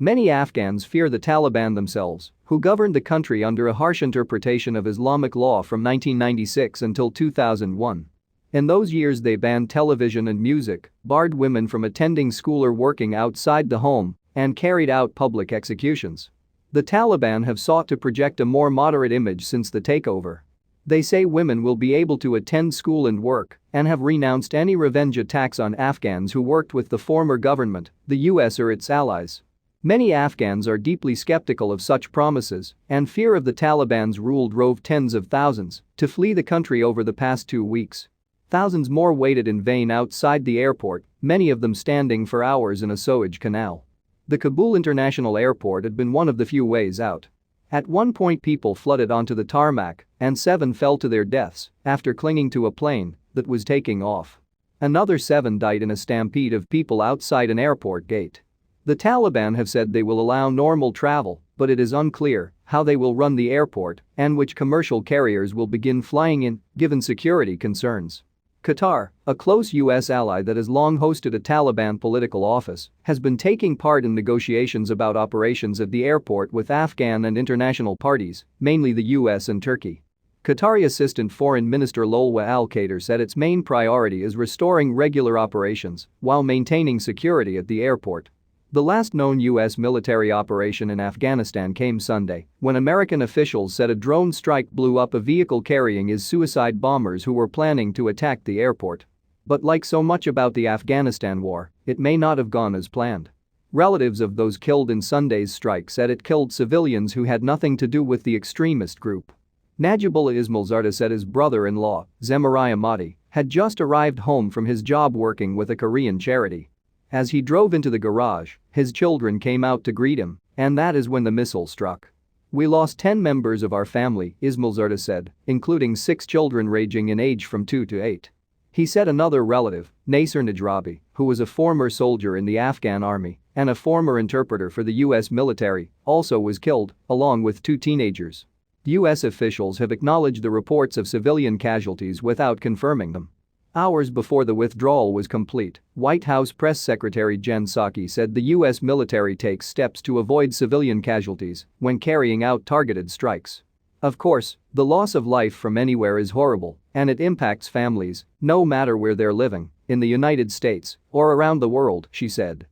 Many Afghans fear the Taliban themselves, who governed the country under a harsh interpretation of Islamic law from 1996 until 2001. In those years they banned television and music, barred women from attending school or working outside the home, and carried out public executions. The Taliban have sought to project a more moderate image since the takeover. They say women will be able to attend school and work, and have renounced any revenge attacks on Afghans who worked with the former government, the US or its allies. Many Afghans are deeply skeptical of such promises, and fear of the Taliban's rule drove tens of thousands to flee the country over the past 2 weeks. Thousands more waited in vain outside the airport, many of them standing for hours in a sewage canal. The Kabul International Airport had been one of the few ways out. At one point people flooded onto the tarmac, and 7 fell to their deaths after clinging to a plane that was taking off. Another 7 died in a stampede of people outside an airport gate. The Taliban have said they will allow normal travel, but it is unclear how they will run the airport and which commercial carriers will begin flying in, given security concerns. Qatar, a close US ally that has long hosted a Taliban political office, has been taking part in negotiations about operations at the airport with Afghan and international parties, mainly the US and Turkey. Qatari Assistant Foreign Minister Lolwa al-Khater said its main priority is restoring regular operations while maintaining security at the airport. The last known US military operation in Afghanistan came Sunday, when American officials said a drone strike blew up a vehicle carrying his suicide bombers who were planning to attack the airport. But like so much about the Afghanistan war, it may not have gone as planned. Relatives of those killed in Sunday's strike said it killed civilians who had nothing to do with the extremist group. Najibullah Ismailzada said his brother-in-law, Zemarai Ahmadi, had just arrived home from his job working with a Korean charity. As he drove into the garage, his children came out to greet him, and that is when the missile struck. "We lost 10 members of our family," Ismailzada said, including 6 children ranging in age from 2 to 8. He said another relative, Naser Nejrabi, who was a former soldier in the Afghan army and a former interpreter for the US military, also was killed, along with 2 teenagers. US officials have acknowledged the reports of civilian casualties without confirming them. Hours before the withdrawal was complete, White House Press Secretary Jen Psaki said the US military takes steps to avoid civilian casualties when carrying out targeted strikes. Of course, the loss of life from anywhere is horrible, and it impacts families, no matter where they're living, in the United States or around the world, she said.